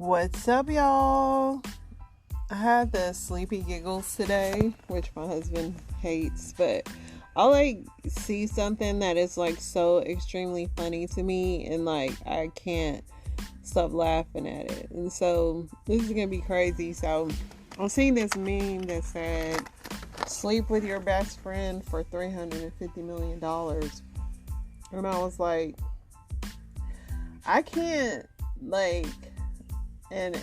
What's up, y'all? I had the sleepy giggles today, which my husband hates, but I see something that is so extremely funny to me, and I can't stop laughing at it. And so this is gonna be crazy. So I'm seeing this meme that said, "Sleep with your best friend for $350 million." And I was like, I can't and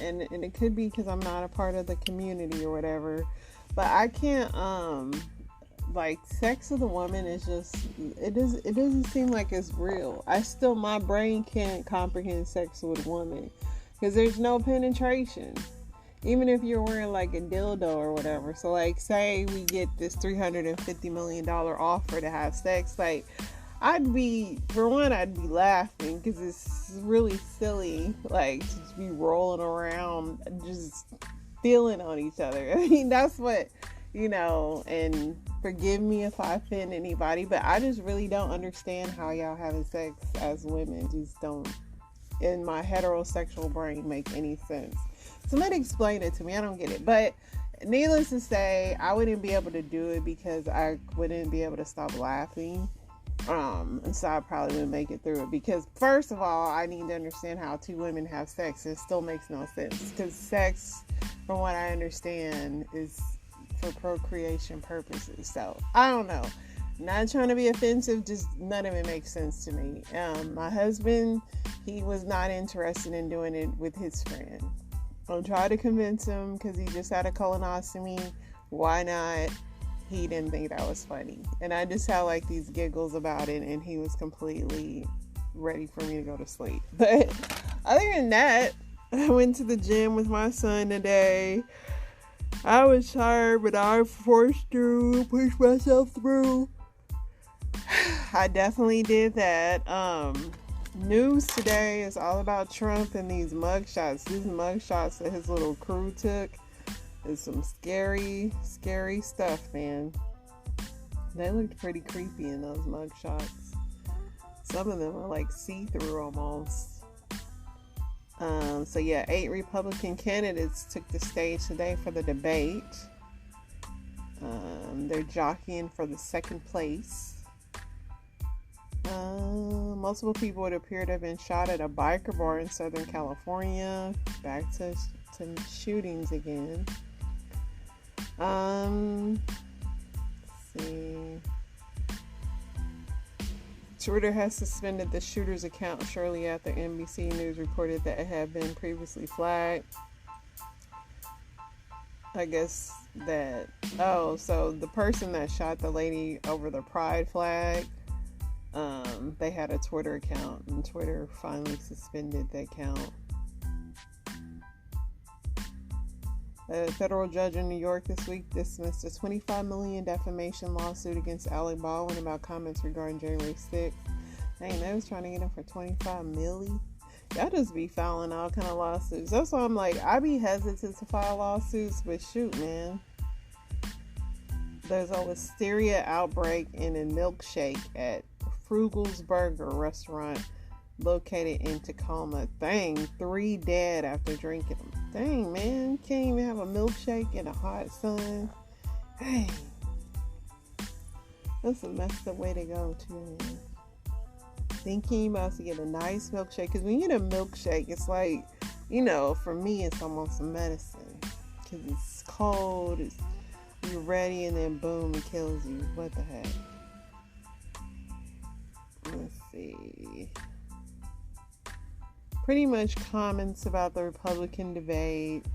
it could be because I'm not a part of the community or whatever, but I can't sex with a woman is just it doesn't seem like it's real. My brain can't comprehend sex with a woman because there's no penetration, even if you're wearing a dildo or whatever. So say we get this $350 million offer to have sex, I'd be laughing because it's really silly, to just be rolling around, just feeling on each other. I mean, that's what, and forgive me if I offend anybody, but I just really don't understand how y'all having sex as women just don't, in my heterosexual brain, make any sense. Somebody explain it to me. I don't get it. But needless to say, I wouldn't be able to do it because I wouldn't be able to stop laughing. And so I probably wouldn't make it through it because, first of all, I need to understand how two women have sex. It still makes no sense because sex, from what I understand, is for procreation purposes. So I don't know. Not trying to be offensive, just none of it makes sense to me. My husband, he was not interested in doing it with his friend. I'll try to convince him because he just had a colonoscopy. Why not? He didn't think that was funny. And I just had these giggles about it, and he was completely ready for me to go to sleep. But other than that, I went to the gym with my son today. I was tired, but I forced through, pushed myself through. I definitely did that. News today is all about Trump and these mugshots. These mugshots that his little crew took. It's some scary stuff, man. They looked pretty creepy in those mugshots. Some of them are see-through almost. So yeah, 8 Republican candidates took the stage today for the debate. They're jockeying for the second place. Multiple would appear to have been shot at a biker bar in Southern California. Back to shootings again. Let's see. Twitter has suspended the shooter's account shortly after NBC News reported that it had been previously flagged. I guess that, so the person that shot the lady over the pride flag, they had a Twitter account, and Twitter finally suspended the account. A federal judge in New York this week dismissed a $25 million defamation lawsuit against Alec Baldwin about comments regarding January 6th. Dang, they was trying to get him for $25 million. Y'all just be filing all kind of lawsuits. That's why I'm I be hesitant to file lawsuits, but shoot, man. There's a listeria outbreak in a milkshake at Frugal's Burger restaurant located in Tacoma. Dang, 3 dead after drinking them. Dang, man, can't even have a milkshake in the hot sun. Dang, that's a messed up way to go too, man. Thinking about to get a nice milkshake, because when you get a milkshake, it's for me, it's almost a medicine, because it's cold, you're ready, and then boom, it kills you. What the heck? Let's see. Pretty much comments about the Republican debate.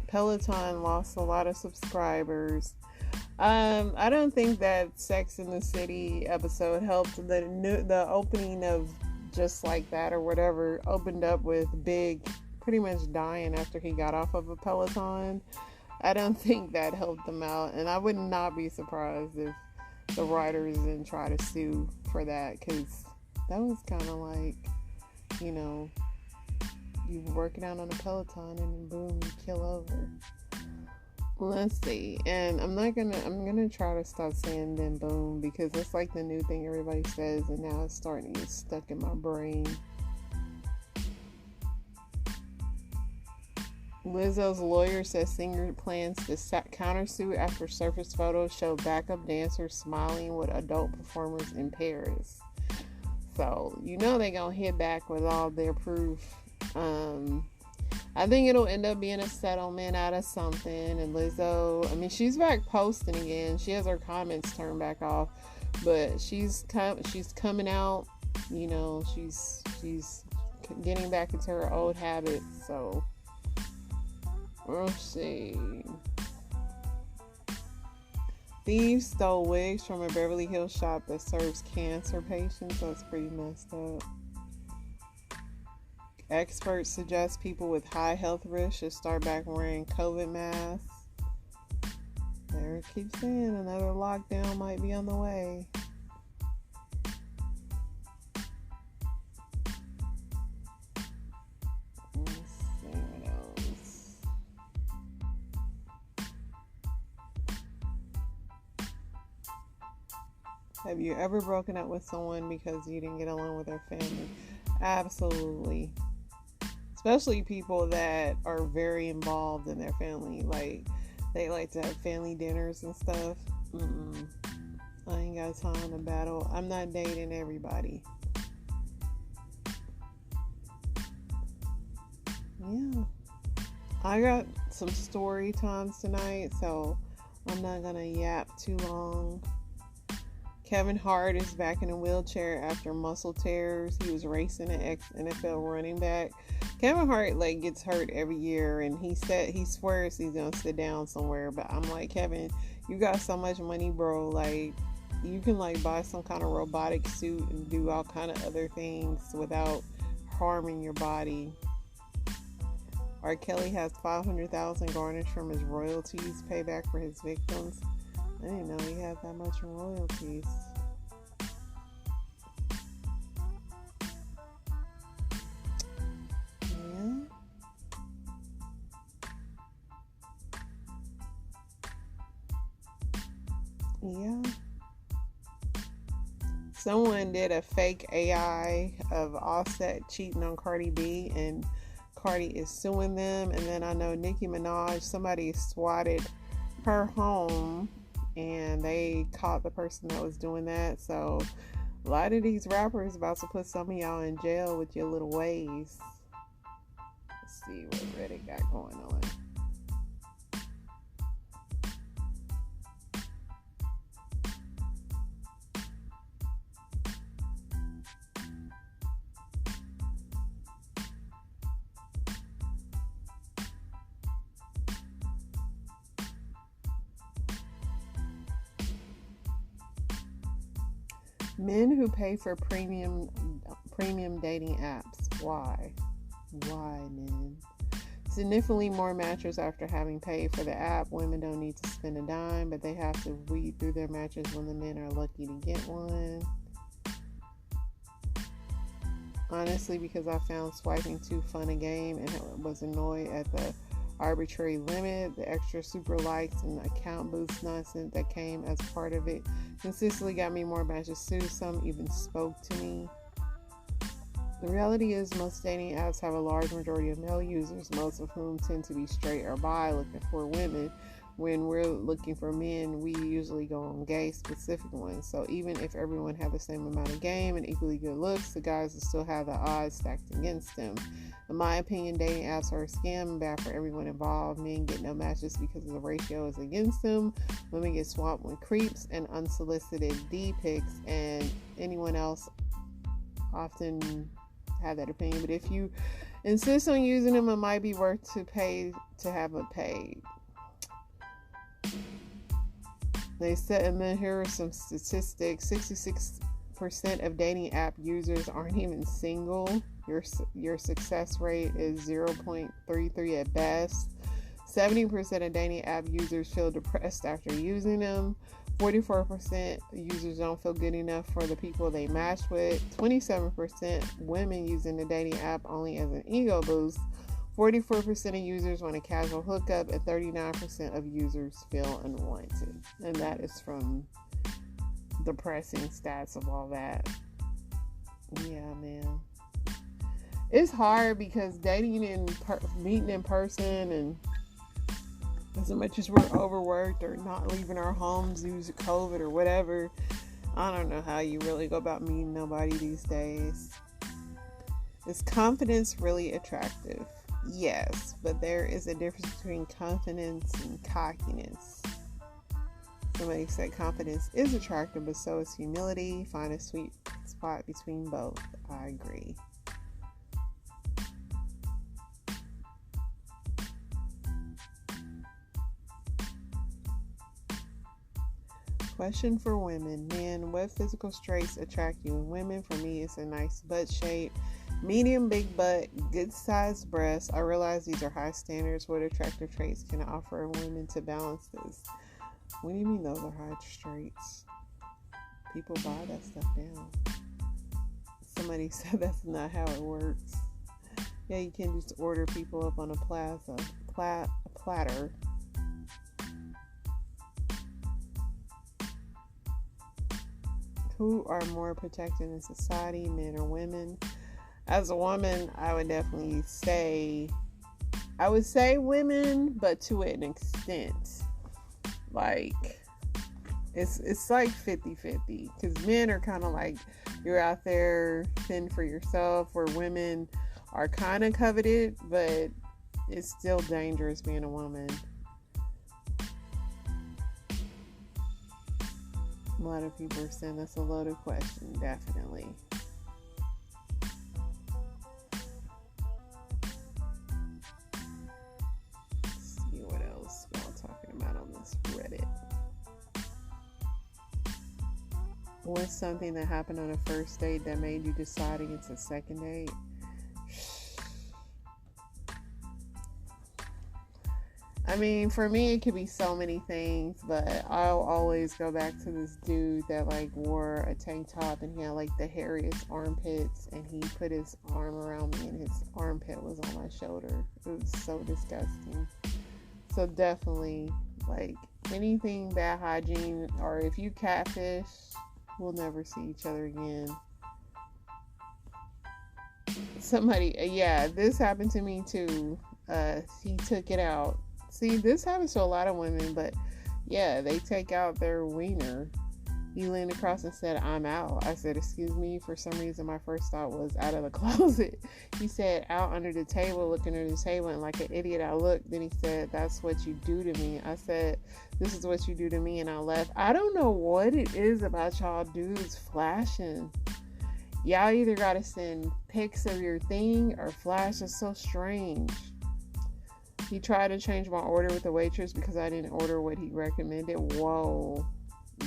Peloton lost a lot of subscribers. I don't think that Sex in the City episode helped. The opening of Just Like That or whatever opened up with Big pretty much dying after he got off of a Peloton. I don't think that helped them out, and I would not be surprised if the writers didn't try to sue for that, because that was kind of you were working out on a Peloton and then boom, you kill over. Let's see. And I'm gonna try to stop saying then boom, because it's the new thing everybody says, and now it's starting to get stuck in my brain. Lizzo's lawyer says singer plans to countersue after surface photos show backup dancers smiling with adult performers in Paris. So, you know they're going to hit back with all their proof. I think it'll end up being a settlement out of something. And Lizzo, I mean, she's back posting again. She has her comments turned back off. But she's coming out, you know, she's getting back into her old habits. So, we'll see. Thieves stole wigs from a Beverly Hills shop that serves cancer patients. That's pretty messed up. Experts suggest people with high health risks should start back wearing COVID masks. They keep saying another lockdown might be on the way. Let's see what else. Have you ever broken up with someone because you didn't get along with their family? Absolutely. Especially people that are very involved in their family. Like, they like to have family dinners and stuff. I ain't got time to battle. I'm not dating everybody. Yeah. I got some story times tonight, so I'm not gonna yap too long. Kevin Hart is back in a wheelchair after muscle tears. He was racing an ex-NFL running back. Kevin Hart gets hurt every year, and he swears he's gonna sit down somewhere. But I'm like, Kevin, you got so much money, bro. Like, you can buy some kind of robotic suit and do all kind of other things without harming your body. R. Kelly has $500,000 garnished from his royalties, payback for his victims. I didn't know he had that much in royalties. Yeah. Someone did a fake AI of Offset cheating on Cardi B, and Cardi is suing them. And then I know Nicki Minaj, somebody swatted her home, and they caught the person that was doing that. So a lot of these rappers about to put some of y'all in jail with your little ways. Let's see what Reddit got going on. Men who pay for premium dating apps. Why? Why, men? Significantly more matches after having paid for the app. Women don't need to spend a dime, but they have to weed through their matches when the men are lucky to get one. Honestly, because I found swiping too fun a game and was annoyed at the arbitrary limit, the extra super likes, and account boost nonsense that came as part of it consistently got me more matches too. Some even spoke to me. The reality is most dating apps have a large majority of male users, most of whom tend to be straight or bi looking for women. When we're looking for men, we usually go on gay specific ones. So even if everyone had the same amount of game and equally good looks, the guys will still have the odds stacked against them. In my opinion, dating apps are a scam and bad for everyone involved. Men get no matches because the ratio is against them. Women get swamped with creeps and unsolicited D pics, and anyone else often have that opinion. But if you insist on using them, it might be worth to pay to have it paid. They said, and then here are some statistics. 66% of dating app users aren't even single. Your success rate is 0.33 at best. 70% of dating app users feel depressed after using them. 44% users don't feel good enough for the people they match with. 27% women using the dating app only as an ego boost. 44% of users want a casual hookup, and 39% of users feel unwanted. And that is from depressing stats of all that. Yeah, man. it's hard because dating and meeting in person, and as much as we're overworked or not leaving our homes due to COVID or whatever, I don't know how you really go about meeting nobody these days. Is confidence really attractive? Yes, but there is a difference between confidence and cockiness. Somebody said confidence is attractive, but so is humility. Find a sweet spot between both. I agree. Question for women. Men, what physical traits attract you in women? For me, it's a nice butt shape, medium big butt, good sized breasts. I realize these are high standards. What attractive traits can I offer women to balance this? What do you mean those are high traits? People buy that stuff down. Somebody said that's not how it works. Yeah, you can just order people up on a platter. Who are more protected in society, men or women? As a woman, I would definitely say, women, but to an extent. Like, it's like 50-50. Because men are kind of like, you're out there fending for yourself, where women are kind of coveted, but it's still dangerous being a woman. A lot of people are saying that's a loaded question, definitely. Let's see what else we're all talking about on this Reddit. What's something that happened on a first date that made you decide against a second date? I mean, for me, it could be so many things, but I'll always go back to this dude that like wore a tank top and he had like the hairiest armpits, and he put his arm around me and his armpit was on my shoulder. It was so disgusting. So definitely, like, anything bad hygiene, or if you catfish, we'll never see each other again. Somebody, yeah, this happened to me too. He took it out. See, this happens to a lot of women, but yeah, they take out their wiener. He leaned across and said, "I'm out." I said, "Excuse me." For some reason, my first thought was out of the closet. He said, "Out under the table," looking under the table, and like an idiot, I looked. Then he said, "That's what you do to me." I said, "This is what you do to me," and I left. I don't know what it is about y'all dudes flashing. Y'all either gotta send pics of your thing or flash. It's so strange. He tried to change my order with the waitress because I didn't order what he recommended. Whoa.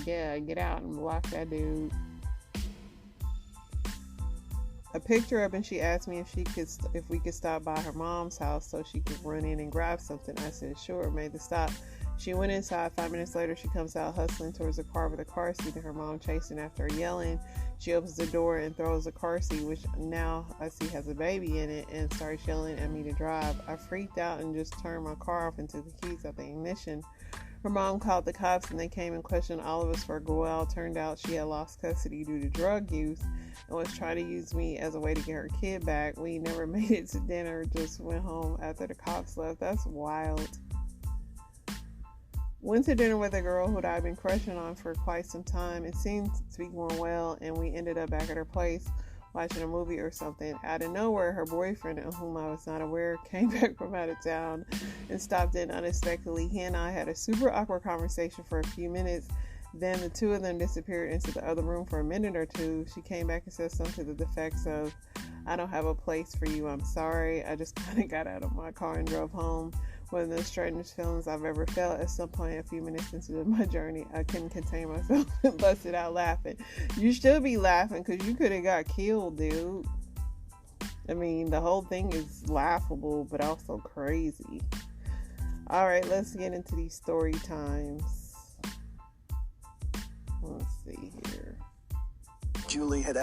Yeah, get out and block that dude. I picked her up and she asked me if we could stop by her mom's house so she could run in and grab something. I said, sure, made the stop. She went inside. 5 minutes later, she comes out hustling towards the car with a car seat and her mom chasing after her, yelling. She opens the door and throws the car seat, which now I see has a baby in it, and starts yelling at me to drive. I freaked out and just turned my car off and took the keys out the ignition. Her mom called the cops and they came and questioned all of us for a while. Turned out she had lost custody due to drug use and was trying to use me as a way to get her kid back. We never made it to dinner, just went home after the cops left. That's wild. Went to dinner with a girl who I'd been crushing on for quite some time. It seemed to be going well, and we ended up back at her place watching a movie or something. Out of nowhere, her boyfriend, of whom I was not aware, came back from out of town and stopped in unexpectedly. He and I had a super awkward conversation for a few minutes. Then the two of them disappeared into the other room for a minute or two. She came back and said something to the effects of, "I don't have a place for you. I'm sorry." I just kind of got out of my car and drove home. One of the strangest feelings I've ever felt. At some point, a few minutes into my journey, I couldn't contain myself and busted out laughing. You should be laughing because you could have got killed, dude. I mean, the whole thing is laughable, but also crazy. All right, let's get into these story times. Let's see here. Julie had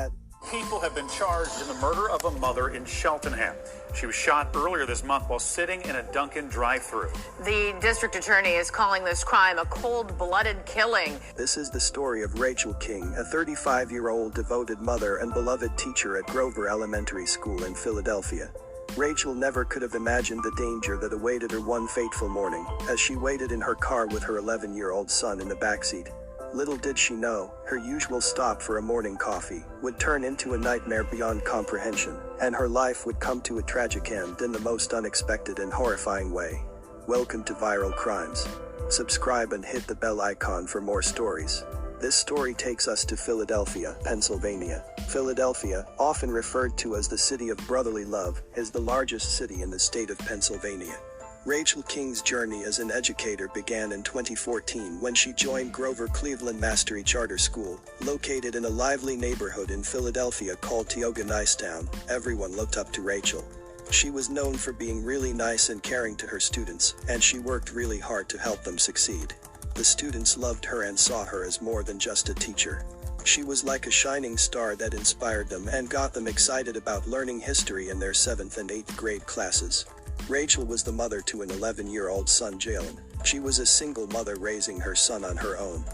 People have been charged in the murder of a mother in Cheltenham. She was shot earlier this month while sitting in a Dunkin' drive-thru. The district attorney is calling this crime a cold-blooded killing. This is the story of Rachel King, a 35-year-old devoted mother and beloved teacher at Grover Elementary School in Philadelphia. Rachel never could have imagined the danger that awaited her one fateful morning, as she waited in her car with her 11-year-old son in the backseat. Little did she know, her usual stop for a morning coffee would turn into a nightmare beyond comprehension, and her life would come to a tragic end in the most unexpected and horrifying way. Welcome to Viral Crimes. Subscribe and hit the bell icon for more stories. This story takes us to Philadelphia, Pennsylvania. Philadelphia, often referred to as the city of brotherly love, is the largest city in the state of Pennsylvania. Rachel King's journey as an educator began in 2014 when she joined Grover Cleveland Mastery Charter School, located in a lively neighborhood in Philadelphia called Tioga Nicetown. Everyone looked up to Rachel. She was known for being really nice and caring to her students, and she worked really hard to help them succeed. The students loved her and saw her as more than just a teacher. She was like a shining star that inspired them and got them excited about learning history in their 7th and 8th grade classes. Rachel was the mother to an 11-year-old son, Jalen. She was a single mother raising her son on her own.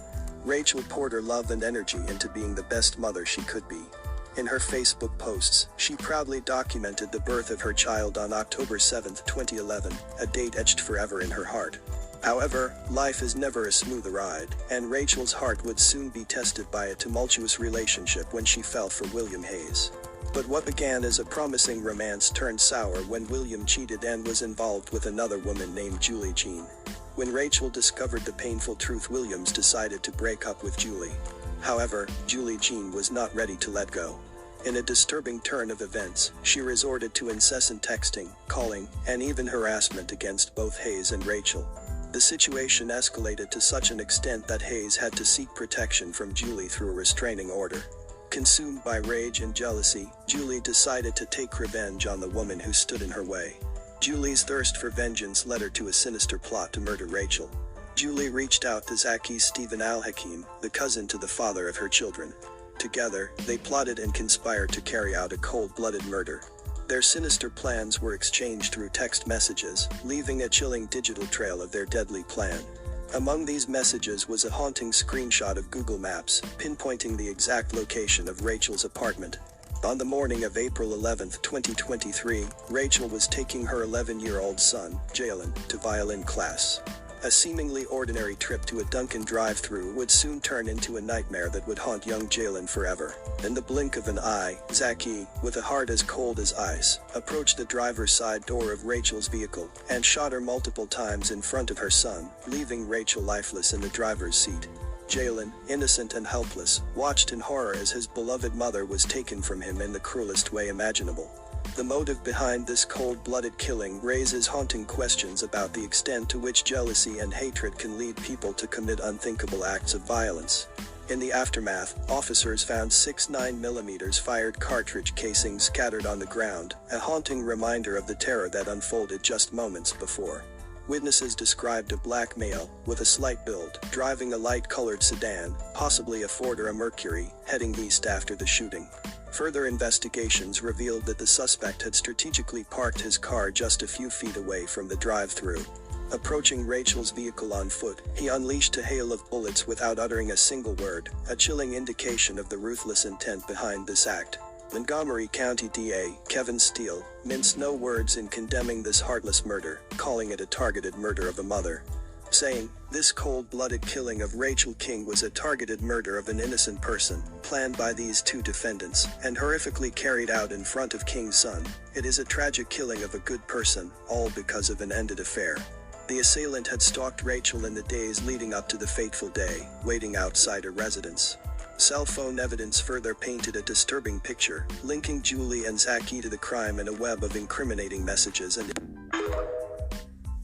Rachel poured her love and energy into being the best mother she could be. In her Facebook posts, she proudly documented the birth of her child on October 7, 2011, a date etched forever in her heart. However, life is never a smooth ride, and Rachel's heart would soon be tested by a tumultuous relationship when she fell for William Hayes. But what began as a promising romance turned sour when William cheated and was involved with another woman named Julie Jean. When Rachel discovered the painful truth, Williams decided to break up with Julie. However, Julie Jean was not ready to let go. In a disturbing turn of events, she resorted to incessant texting, calling, and even harassment against both Hayes and Rachel. The situation escalated to such an extent that Hayes had to seek protection from Julie through a restraining order. Consumed by rage and jealousy, Julie decided to take revenge on the woman who stood in her way. Julie's thirst for vengeance led her to a sinister plot to murder Rachel. Julie reached out to Zaki Stephen Al-Hakim, the cousin to the father of her children. Together, they plotted and conspired to carry out a cold-blooded murder. Their sinister plans were exchanged through text messages, leaving a chilling digital trail of their deadly plan. Among these messages was a haunting screenshot of Google Maps, pinpointing the exact location of Rachel's apartment. On the morning of April 11, 2023, Rachel was taking her 11-year-old son, Jalen, to violin class. A seemingly ordinary trip to a Dunkin' drive-thru would soon turn into a nightmare that would haunt young Jalen forever. In the blink of an eye, Zaki, with a heart as cold as ice, approached the driver's side door of Rachel's vehicle and shot her multiple times in front of her son, leaving Rachel lifeless in the driver's seat. Jalen, innocent and helpless, watched in horror as his beloved mother was taken from him in the cruelest way imaginable. The motive behind this cold-blooded killing raises haunting questions about the extent to which jealousy and hatred can lead people to commit unthinkable acts of violence. In the aftermath, officers found 6 9mm fired cartridge casings scattered on the ground, a haunting reminder of the terror that unfolded just moments before. Witnesses described a black male, with a slight build, driving a light-colored sedan, possibly a Ford or a Mercury, heading east after the shooting. Further investigations revealed that the suspect had strategically parked his car just a few feet away from the drive-thru. Approaching Rachel's vehicle on foot, he unleashed a hail of bullets without uttering a single word, a chilling indication of the ruthless intent behind this act. Montgomery County DA, Kevin Steele, minced no words in condemning this heartless murder, calling it a targeted murder of a mother. Saying, "This cold-blooded killing of Rachel King was a targeted murder of an innocent person, planned by these two defendants, and horrifically carried out in front of King's son. It is a tragic killing of a good person, all because of an ended affair." The assailant had stalked Rachel in the days leading up to the fateful day, waiting outside her residence. Cell phone evidence further painted a disturbing picture, linking Julie and Zaki to the crime in a web of incriminating messages and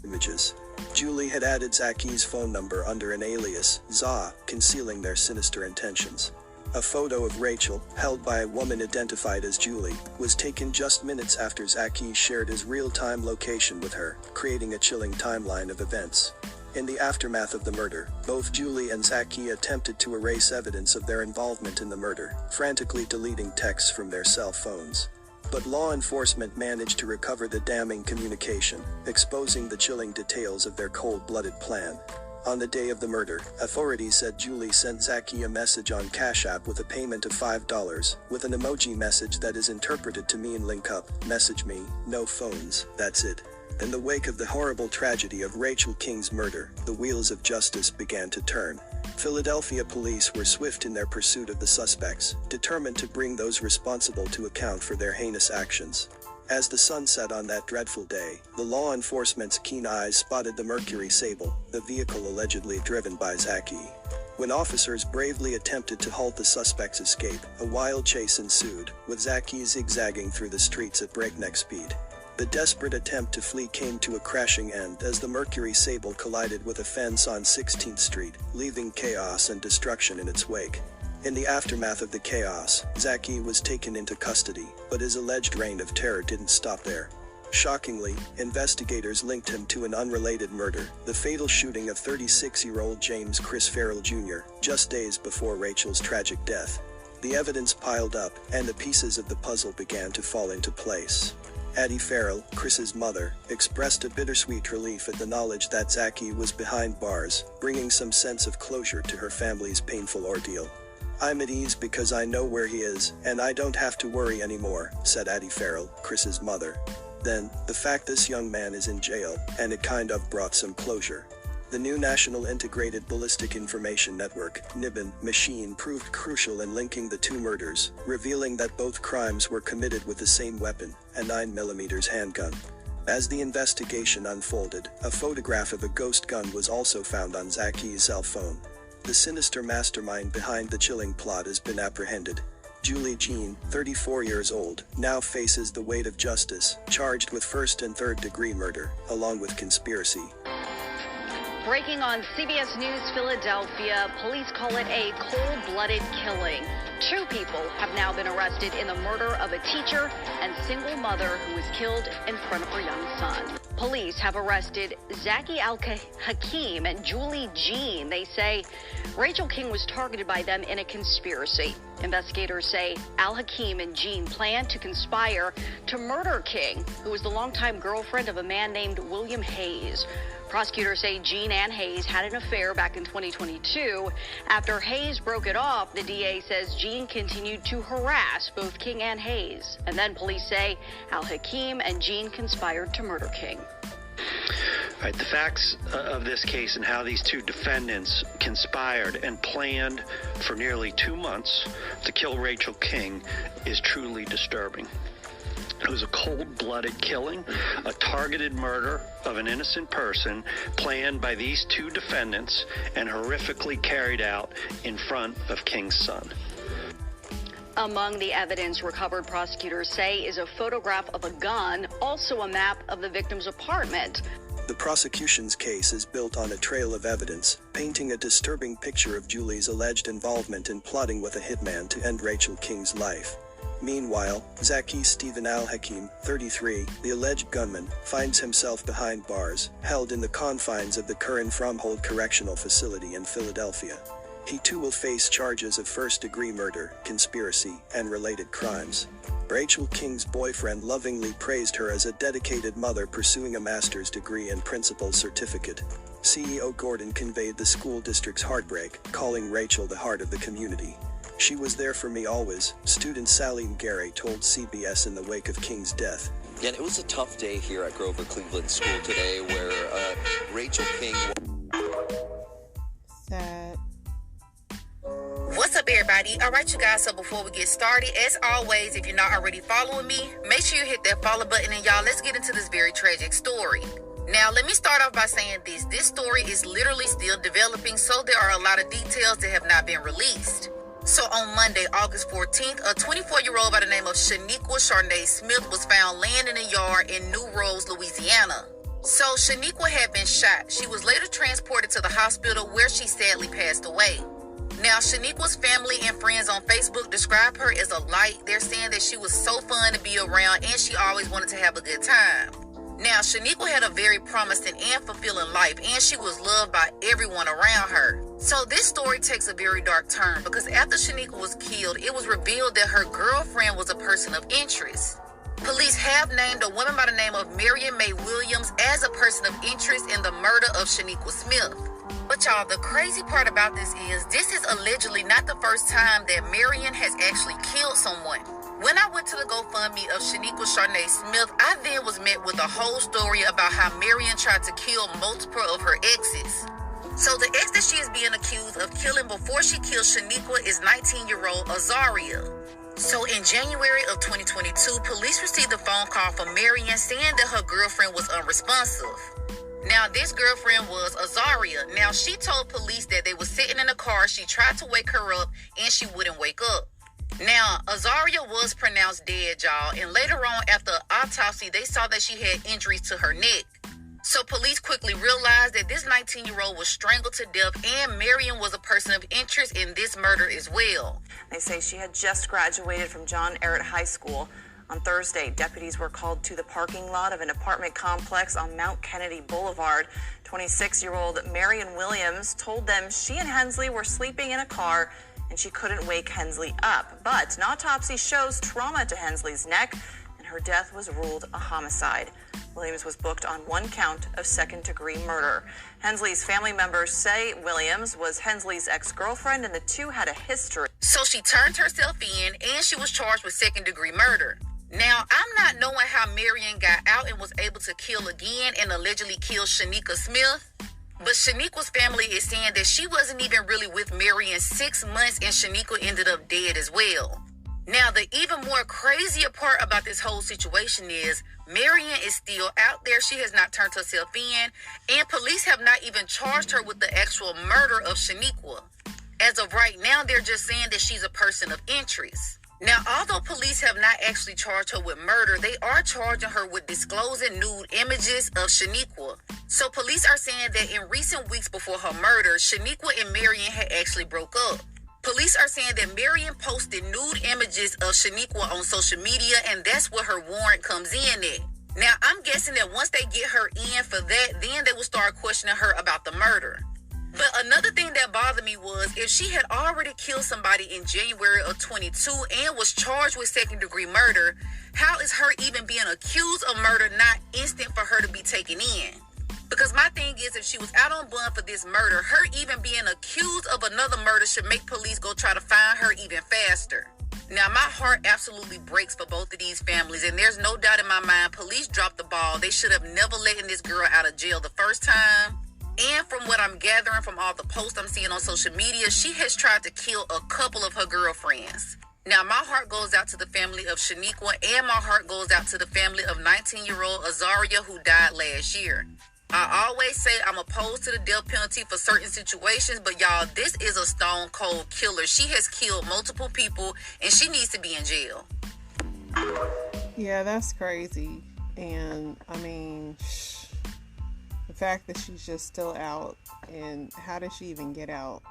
images. Julie had added Zaki's phone number under an alias, Za, concealing their sinister intentions. A photo of Rachel, held by a woman identified as Julie, was taken just minutes after Zaki shared his real-time location with her, creating a chilling timeline of events. In the aftermath of the murder, both Julie and Zaki attempted to erase evidence of their involvement in the murder, frantically deleting texts from their cell phones. But law enforcement managed to recover the damning communication, exposing the chilling details of their cold-blooded plan. On the day of the murder, authorities said Julie sent Zaki a message on Cash App with a payment of $5, with an emoji message that is interpreted to mean link up, message me, no phones, that's it. In the wake of the horrible tragedy of Rachel King's murder, the wheels of justice began to turn. Philadelphia police were swift in their pursuit of the suspects, determined to bring those responsible to account for their heinous actions. As the sun set on that dreadful day, the law enforcement's keen eyes spotted the Mercury Sable, the vehicle allegedly driven by Zaki. When officers bravely attempted to halt the suspect's escape, a wild chase ensued, with Zaki zigzagging through the streets at breakneck speed. The desperate attempt to flee came to a crashing end as the Mercury Sable collided with a fence on 16th Street, leaving chaos and destruction in its wake. In the aftermath of the chaos, Zaki was taken into custody, but his alleged reign of terror didn't stop there. Shockingly, investigators linked him to an unrelated murder, the fatal shooting of 36-year-old James Chris Farrell Jr., just days before Rachel's tragic death. The evidence piled up, and the pieces of the puzzle began to fall into place. Addie Farrell, Chris's mother, expressed a bittersweet relief at the knowledge that Zaki was behind bars, bringing some sense of closure to her family's painful ordeal. "I'm at ease because I know where he is, and I don't have to worry anymore," said Addie Farrell, Chris's mother. Then, the fact this young man is in jail, and it kind of brought some closure. The new National Integrated Ballistic Information Network, NIBIN, machine proved crucial in linking the two murders, revealing that both crimes were committed with the same weapon, a 9mm handgun. As the investigation unfolded, a photograph of a ghost gun was also found on Zaki's cell phone. The sinister mastermind behind the chilling plot has been apprehended. Julie Jean, 34 years old, now faces the weight of justice, charged with first and third-degree murder, along with conspiracy. Breaking on CBS News Philadelphia, police call it a cold-blooded killing. 2 people have now been arrested in the murder of a teacher and single mother who was killed in front of her young son. Police have arrested Zaki Al-Hakim and Julie Jean. They say Rachel King was targeted by them in a conspiracy. Investigators say Al-Hakim and Jean planned to conspire to murder King, who was the longtime girlfriend of a man named William Hayes. Prosecutors say Jean and Hayes had an affair back in 2022. After Hayes broke it off, the DA says Jean continued to harass both King and Hayes. And then police say Al-Hakim and Jean conspired to murder King. All right, the facts of this case and how these 2 defendants conspired and planned for nearly 2 months to kill Rachel King is truly disturbing. It was a cold-blooded killing, a targeted murder of an innocent person planned by these 2 defendants and horrifically carried out in front of King's son. Among the evidence recovered, prosecutors say, is a photograph of a gun, also a map of the victim's apartment. The prosecution's case is built on a trail of evidence, painting a disturbing picture of Julie's alleged involvement in plotting with a hitman to end Rachel King's life. Meanwhile, Zaki Stephen Al-Hakim, 33, the alleged gunman, finds himself behind bars, held in the confines of the Curran-Fromhold Correctional Facility in Philadelphia. He too will face charges of first-degree murder, conspiracy, and related crimes. Rachel King's boyfriend lovingly praised her as a dedicated mother pursuing a master's degree and principal's certificate. CEO Gordon conveyed the school district's heartbreak, calling Rachel the heart of the community. "She was there for me always," student Salim Gary told CBS in the wake of King's death. Yeah, it was a tough day here at Grover Cleveland School today where Rachel King... Sad. What's up, everybody? All right, you guys, so before we get started, as always, if you're not already following me, make sure you hit that follow button, and y'all, let's get into this very tragic story. Now, let me start off by saying this. This story is literally still developing, so there are a lot of details that have not been released. So on Monday, August 14th, a 24-year-old by the name of Shaniqua Charnay Smith was found laying in a yard in New Roads, Louisiana. So Shaniqua had been shot. She was later transported to the hospital where she sadly passed away. Now, Shaniqua's family and friends on Facebook describe her as a light. They're saying that she was so fun to be around and she always wanted to have a good time. Now, Shaniqua had a very promising and fulfilling life, and she was loved by everyone around her. So this story takes a very dark turn because after Shaniqua was killed, it was revealed that her girlfriend was a person of interest. Police have named a woman by the name of Marion May Williams as a person of interest in the murder of Shaniqua Smith. But y'all, the crazy part about this is allegedly not the first time that Marion has actually killed someone. When I went to the GoFundMe of Shaniqua Charnay Smith, I then was met with a whole story about how Marion tried to kill multiple of her exes. So the ex that she is being accused of killing before she killed Shaniqua is 19-year-old Azaria. So in January of 2022, police received a phone call from Marion saying that her girlfriend was unresponsive. Now, this girlfriend was Azaria. Now, she told police that they were sitting in a car, she tried to wake her up, and she wouldn't wake up. Now, Azaria was pronounced dead, y'all, and later on, after an autopsy, they saw that she had injuries to her neck. So police quickly realized that this 19-year-old was strangled to death, and Marion was a person of interest in this murder as well. They say she had just graduated from John Ehret High School. On Thursday, deputies were called to the parking lot of an apartment complex on Mount Kennedy Boulevard. 26-year-old Marion Williams told them she and Hensley were sleeping in a car and she couldn't wake Hensley up. But an autopsy shows trauma to Hensley's neck, and her death was ruled a homicide. Williams was booked on one count of second-degree murder. Hensley's family members say Williams was Hensley's ex-girlfriend and the two had a history. So she turned herself in and she was charged with second-degree murder. Now, I'm not knowing how Marion got out and was able to kill again and allegedly kill Shaniqua Smith. But Shaniqua's family is saying that she wasn't even really with Marion 6 months and Shaniqua ended up dead as well. Now, the even more crazier part about this whole situation is Marion is still out there. She has not turned herself in, and police have not even charged her with the actual murder of Shaniqua. As of right now, they're just saying that she's a person of interest. Now, although police have not actually charged her with murder, they are charging her with disclosing nude images of Shaniqua. So police are saying that in recent weeks before her murder, Shaniqua and Marion had actually broke up. Police are saying that Marion posted nude images of Shaniqua on social media, and that's where her warrant comes in at. Now, I'm guessing that once they get her in for that, then they will start questioning her about the murder. But another thing that bothered me was if she had already killed somebody in January of 22 and was charged with second-degree murder, how is her even being accused of murder not instant for her to be taken in? Because my thing is, if she was out on bond for this murder, her even being accused of another murder should make police go try to find her even faster. Now, my heart absolutely breaks for both of these families, and there's no doubt in my mind police dropped the ball. They should have never letting this girl out of jail the first time. And from what I'm gathering from all the posts I'm seeing on social media, she has tried to kill a couple of her girlfriends. Now, my heart goes out to the family of Shaniqua, and my heart goes out to the family of 19-year-old Azaria, who died last year. I always say I'm opposed to the death penalty for certain situations, but y'all, this is a stone cold killer. She has killed multiple people, and she needs to be in jail. Yeah, that's crazy. And, I mean, the fact that she's just still out, and how did she even get out?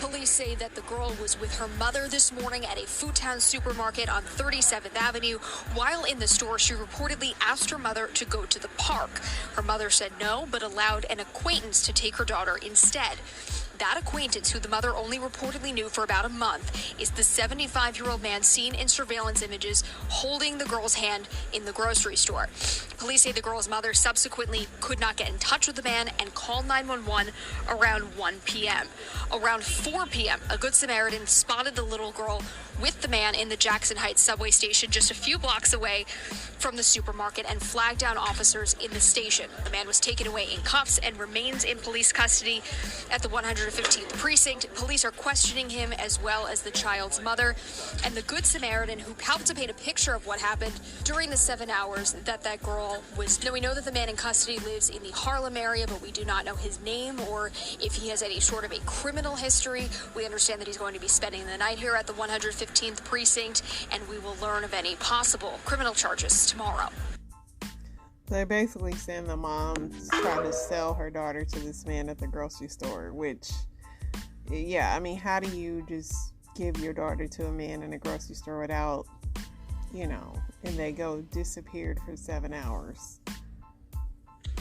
Police say that the girl was with her mother this morning at a Foodtown supermarket on 37th Avenue. While in the store, she reportedly asked her mother to go to the park. Her mother said no, but allowed an acquaintance to take her daughter instead. That acquaintance, who the mother only reportedly knew for about a month, is the 75-year-old man seen in surveillance images holding the girl's hand in the grocery store. Police say the girl's mother subsequently could not get in touch with the man and called 911 around 1 p.m. Around 4 p.m., a Good Samaritan spotted the little girl with the man in the Jackson Heights subway station just a few blocks away from the supermarket and flagged down officers in the station. The man was taken away in cuffs and remains in police custody at the 115th precinct. Police are questioning him as well as the child's mother and the Good Samaritan who helped to paint a picture of what happened during the 7 hours that girl was. Now, we know that the man in custody lives in the Harlem area, but we do not know his name or if he has any sort of a criminal history. We understand that he's going to be spending the night here at the 115th precinct, and we will learn of any possible criminal charges tomorrow. They're basically saying the mom's trying to sell her daughter to this man at the grocery store, which, yeah, I mean, how do you just give your daughter to a man in a grocery store without and they go disappeared for 7 hours.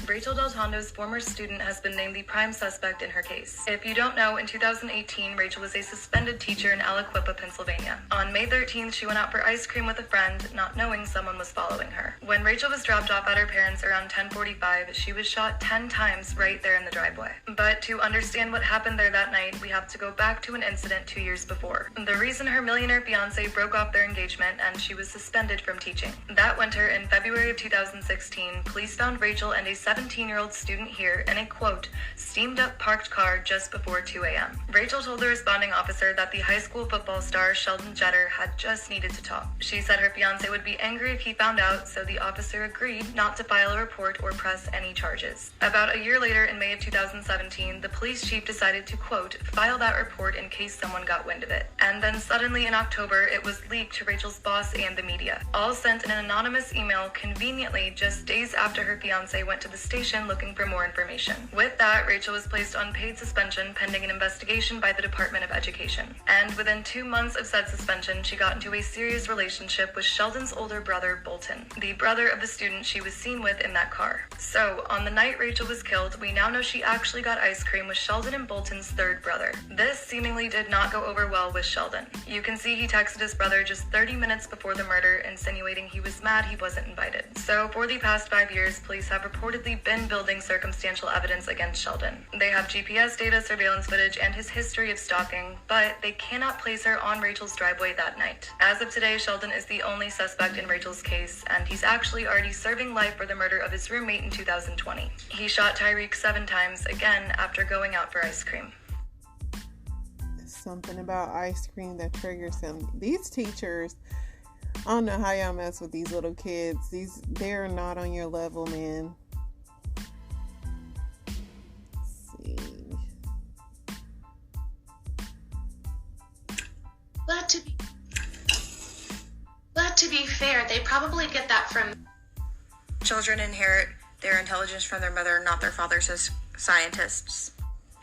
Rachel Del Tondo's former student has been named the prime suspect in her case. If you don't know, in 2018, Rachel was a suspended teacher in Aliquippa, Pennsylvania. On May 13th, she went out for ice cream with a friend, not knowing someone was following her. When Rachel was dropped off at her parents' around 10:45, she was shot 10 times right there in the driveway. But to understand what happened there that night, we have to go back to an incident 2 years before. The reason her millionaire fiance broke off their engagement and she was suspended from teaching. That winter, in February of 2016, police found Rachel and a 17-year-old student here in a, quote, steamed up parked car just before 2 a.m. Rachel told the responding officer that the high school football star Sheldon Jeter had just needed to talk. She said her fiance would be angry if he found out, so the officer agreed not to file a report or press any charges. About a year later, in May of 2017, the police chief decided to, quote, file that report in case someone got wind of it. And then suddenly in October, it was leaked to Rachel's boss and the media, all sent in an anonymous email conveniently just days after her fiance went to the station looking for more information. With that, Rachel was placed on paid suspension pending an investigation by the Department of Education. And within 2 months of said suspension, she got into a serious relationship with Sheldon's older brother, Bolton, the brother of the student she was seen with in that car. So, on the night Rachel was killed, we now know she actually got ice cream with Sheldon and Bolton's third brother. This seemingly did not go over well with Sheldon. You can see he texted his brother just 30 minutes before the murder, insinuating he was mad he wasn't invited. So, for the past 5 years, police have reportedly been building circumstantial evidence against Sheldon. They have GPS data, surveillance footage, and his history of stalking, but they cannot place her on Rachel's driveway that night. As of today, Sheldon is the only suspect in Rachel's case, and he's actually already serving life for the murder of his roommate in 2020. He shot Tyreek 7 times, again after going out for ice cream. Something about ice cream that triggers him. These teachers, I don't know how y'all mess with these little kids. They're not on your level, man. But to be fair, they probably get that from... Children inherit their intelligence from their mother, not their father, says scientists.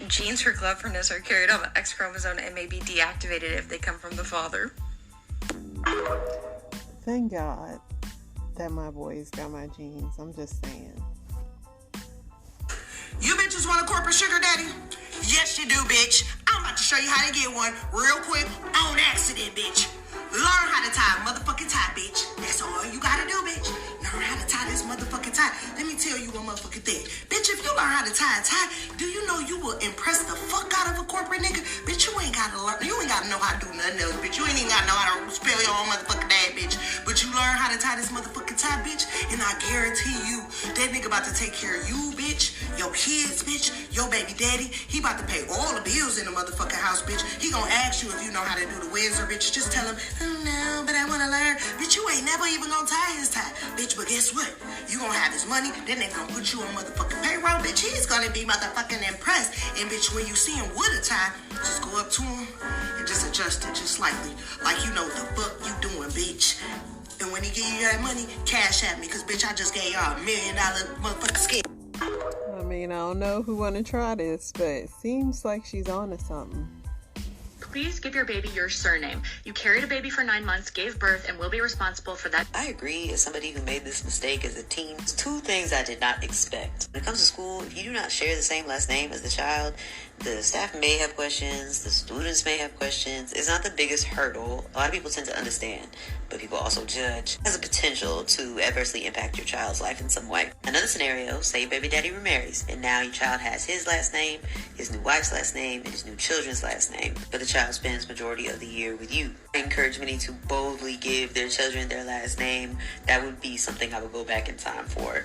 Genes for cleverness are carried on the X chromosome and may be deactivated if they come from the father. Thank God that my boys got my genes. I'm just saying. You bitches want a corporate sugar daddy? Yes, you do, bitch. I'm about to show you how to get one real quick on accident, bitch. Learn how to tie a motherfucking tie, bitch. That's all you gotta do, bitch. Learn how to tie this motherfucking tie. Let me tell you one motherfucking thing. Bitch, if you learn how to tie a tie, do you know you will impress the fuck out of a corporate nigga? Bitch, you ain't gotta learn. You ain't gotta know how to do nothing else, bitch. You ain't even gotta know how to spell your own motherfucking name, bitch. But you learn how to tie this motherfucking tie, bitch, and I guarantee you, that nigga about to take care of you, bitch, your kids, bitch, your baby daddy. He about to pay all the bills in the motherfucking house, bitch. He gonna ask you if you know how to do the Windsor, bitch. Just tell him, oh, no, but I wanna learn. Bitch, you ain't never even gonna tie his tie. Bitch, but guess what? You gonna have his money, then they gonna put you on motherfucking payroll, bitch. He's gonna be motherfucking impressed. And bitch, when you see him with a tie, just go up to him and just adjust it just slightly. Like you know what the fuck you doing, bitch. And when he give you that money, cash at me, cause bitch, I just gave y'all $1 million motherfucking skin. I mean, I don't know who wanna try this, but it seems like she's onto something. Please give your baby your surname. You carried a baby for 9 months, gave birth, and will be responsible for that. I agree. As somebody who made this mistake as a teen, there's 2 things I did not expect. When it comes to school, if you do not share the same last name as the child, the staff may have questions, the students may have questions. It's not the biggest hurdle. A lot of people tend to understand, but people also judge. It has a potential to adversely impact your child's life in some way. Another scenario, say baby daddy remarries, and now your child has his last name, his new wife's last name, and his new children's last name, but the child spends majority of the year with you. I encourage many to boldly give their children their last name. That would be something I would go back in time for.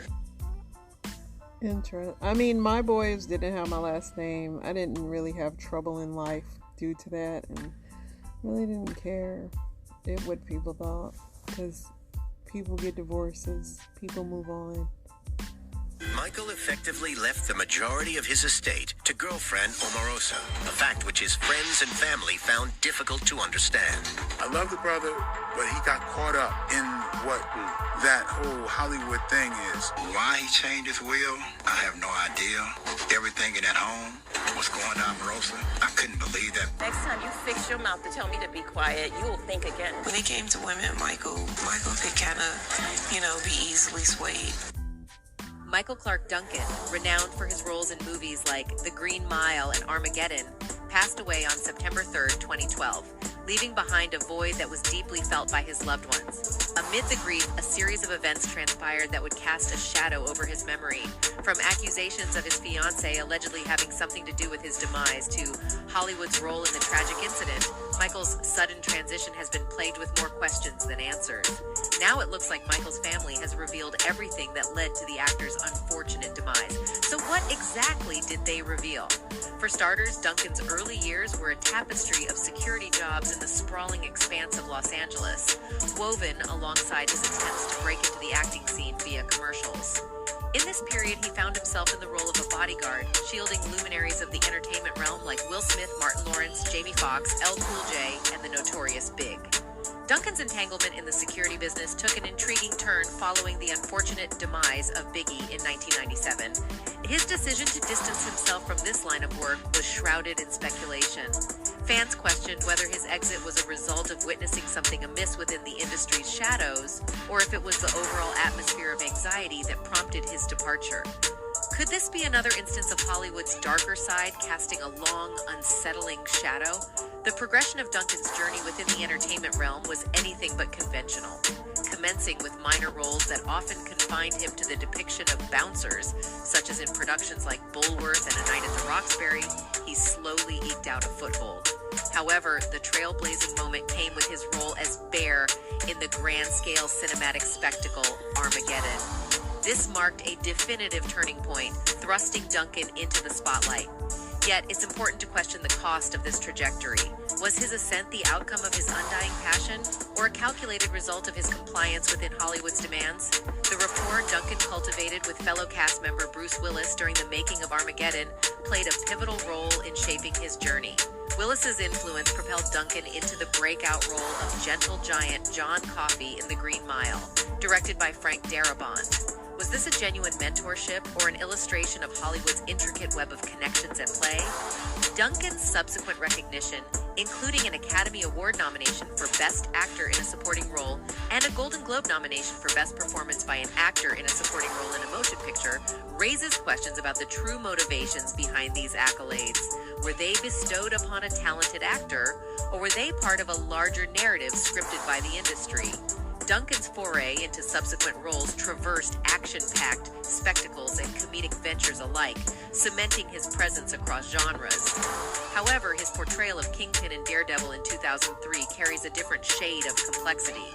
I mean, my boys didn't have my last name. I didn't really have trouble in life due to that, and really didn't care what people thought, because people get divorces, people move on. Michael effectively left the majority of his estate to girlfriend Omarosa, a fact which his friends and family found difficult to understand. I love the brother, but he got caught up in what that whole Hollywood thing is. Why he changed his will, I have no idea. Everything in that home was going down Omarosa. I couldn't believe that. Next time you fix your mouth to tell me to be quiet, you will think again. When it came to women, Michael could kind of, be easily swayed. Michael Clarke Duncan, renowned for his roles in movies like The Green Mile and Armageddon, passed away on September 3rd, 2012, leaving behind a void that was deeply felt by his loved ones. Amid the grief, a series of events transpired that would cast a shadow over his memory. From accusations of his fiancée allegedly having something to do with his demise to Hollywood's role in the tragic incident, Michael's sudden transition has been plagued with more questions than answers. Now it looks like Michael's family has revealed everything that led to the actor's unfortunate demise. So what exactly did they reveal? For starters, Duncan's early years were a tapestry of security jobs in the sprawling expanse of Los Angeles, woven alongside his attempts to break into the acting scene via commercials. In this period, he found himself in the role of a bodyguard, shielding luminaries of the entertainment realm like Will Smith, Martin Lawrence, Jamie Foxx, LL Cool J, and the notorious Big. Duncan's entanglement in the security business took an intriguing turn following the unfortunate demise of Biggie in 1997. His decision to distance himself from this line of work was shrouded in speculation. Fans questioned whether his exit was a result of witnessing something amiss within the industry's shadows, or if it was the overall atmosphere of anxiety that prompted his departure. Could this be another instance of Hollywood's darker side casting a long, unsettling shadow? The progression of Duncan's journey within the entertainment realm was anything but conventional. Commencing with minor roles that often confined him to the depiction of bouncers, such as in productions like Bulworth and A Night at the Roxbury, he slowly eked out a foothold. However, the trailblazing moment came with his role as Bear in the grand-scale cinematic spectacle Armageddon. This marked a definitive turning point, thrusting Duncan into the spotlight. Yet, it's important to question the cost of this trajectory. Was his ascent the outcome of his undying passion, or a calculated result of his compliance within Hollywood's demands? The rapport Duncan cultivated with fellow cast member Bruce Willis during the making of Armageddon played a pivotal role in shaping his journey. Willis's influence propelled Duncan into the breakout role of gentle giant John Coffey in The Green Mile, directed by Frank Darabont. Was this a genuine mentorship or an illustration of Hollywood's intricate web of connections at play? Duncan's subsequent recognition, including an Academy Award nomination for Best Actor in a Supporting Role and a Golden Globe nomination for Best Performance by an Actor in a Supporting Role in a Motion Picture, raises questions about the true motivations behind these accolades. Were they bestowed upon a talented actor, or were they part of a larger narrative scripted by the industry? Duncan's foray into subsequent roles traversed action-packed spectacles and comedic ventures alike, cementing his presence across genres. However, his portrayal of Kingpin and Daredevil in 2003 carries a different shade of complexity.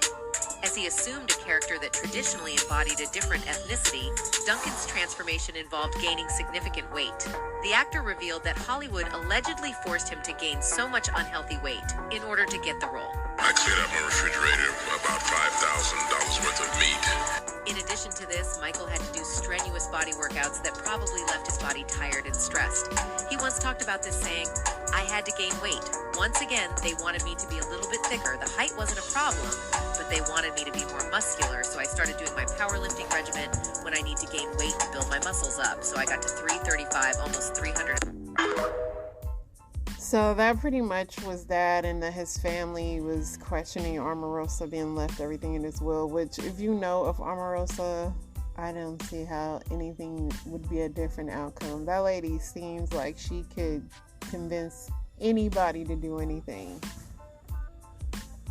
As he assumed a character that traditionally embodied a different ethnicity, Duncan's transformation involved gaining significant weight. The actor revealed that Hollywood allegedly forced him to gain so much unhealthy weight in order to get the role. I cleared out my refrigerator about $5,000 worth of meat. In addition to this, Michael had to do strenuous body workouts that probably left his body tired and stressed. He once talked about this saying, "I had to gain weight. Once again, they wanted me to be a little bit thicker. The height wasn't a problem, but they wanted me to be more muscular, so I started doing my powerlifting regimen when I need to gain weight to build my muscles up. So I got to 335, almost 300. So that pretty much was that, and that his family was questioning Omarosa being left everything in his will, which if you know of Omarosa, I don't see how anything would be a different outcome. That lady seems like she could convince anybody to do anything.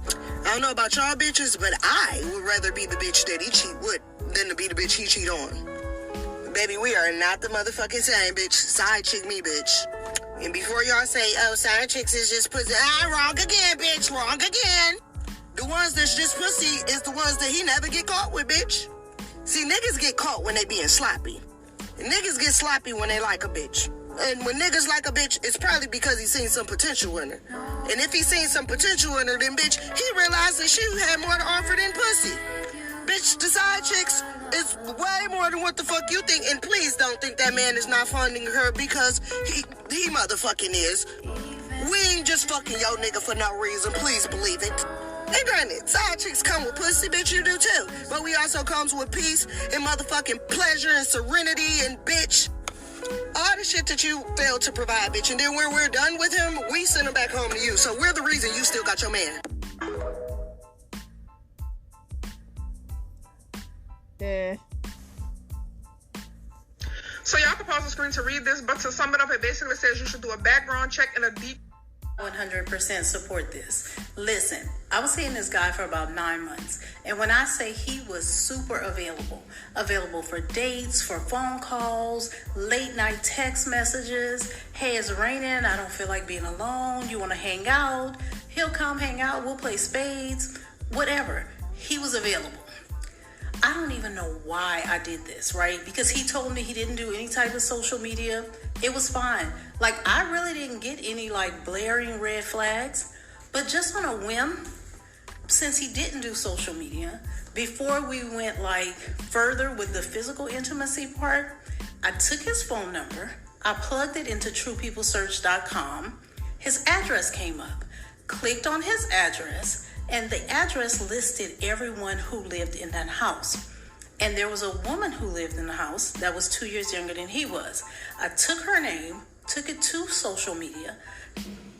I don't know about y'all bitches, but I would rather be the bitch that he cheat with than to be the bitch he cheat on. Baby, we are not the motherfucking same, bitch. Side chick me, bitch. And before y'all say, oh, side chicks is just pussy, wrong again, bitch, wrong again. The ones that's just pussy is the ones that he never get caught with, bitch. See, niggas get caught when they being sloppy. And niggas get sloppy when they like a bitch. And when niggas like a bitch, it's probably because he seen some potential in her. And if he seen some potential in her, then bitch, he realized that she had more to offer than pussy. Bitch, bitch. The side chicks is way more than what the fuck you think. And please don't think that man is not funding her, because he motherfucking is. We ain't just fucking your nigga for no reason. Please believe it. And granted, side chicks come with pussy, bitch, you do too. But we also comes with peace and motherfucking pleasure and serenity and bitch. All the shit that you failed to provide, bitch. And then when we're done with him, we send him back home to you. So we're the reason you still got your man. Yeah. So y'all can pause the screen to read this, but to sum it up, it basically says you should do a background check and a deep 100% support this. Listen, I was seeing this guy for about 9 months, and when I say he was super available for dates, for phone calls, late night text messages, hey, it's raining, I don't feel like being alone, you want to hang out, he'll come hang out, we'll play spades, whatever. He was available. I don't even know why I did this, right? Because he told me he didn't do any type of social media. It was fine. Like, I really didn't get any, like, blaring red flags. But just on a whim, since he didn't do social media, before we went, like, further with the physical intimacy part, I took his phone number, I plugged it into TruePeopleSearch.com. His address came up. Clicked on his address, and the address listed everyone who lived in that house. And there was a woman who lived in the house that was 2 years younger than he was. I took her name, took it to social media,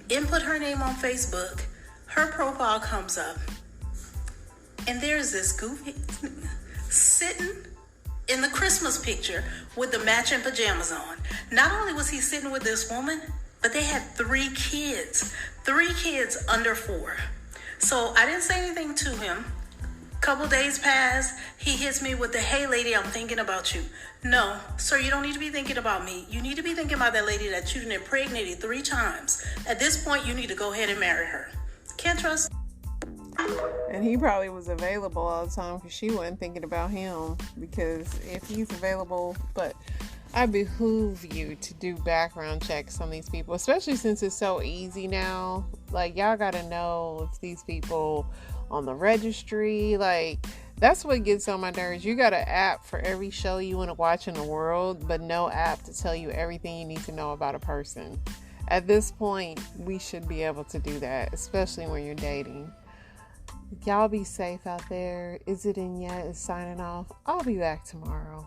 input her name on Facebook. Her profile comes up, and there's this goofy sitting in the Christmas picture with the matching pajamas on. Not only was he sitting with this woman, but they had 3 kids. 3 kids under 4. So I didn't say anything to him. Couple days passed. He hits me with the, hey lady, I'm thinking about you. No, sir, you don't need to be thinking about me. You need to be thinking about that lady that you done impregnated 3 times. At this point, you need to go ahead and marry her. Can't trust. And he probably was available all the time because she wasn't thinking about him. Because if he's available, but I behoove you to do background checks on these people, especially since it's so easy now. Like, y'all gotta know if these people on the registry, like, that's what gets on my nerves. You got an app for every show you want to watch in the world, but no app to tell you everything you need to know about a person. At this point, we should be able to do that, especially when you're dating. Y'all be safe out there. Is It In Yet is signing off. I'll be back tomorrow.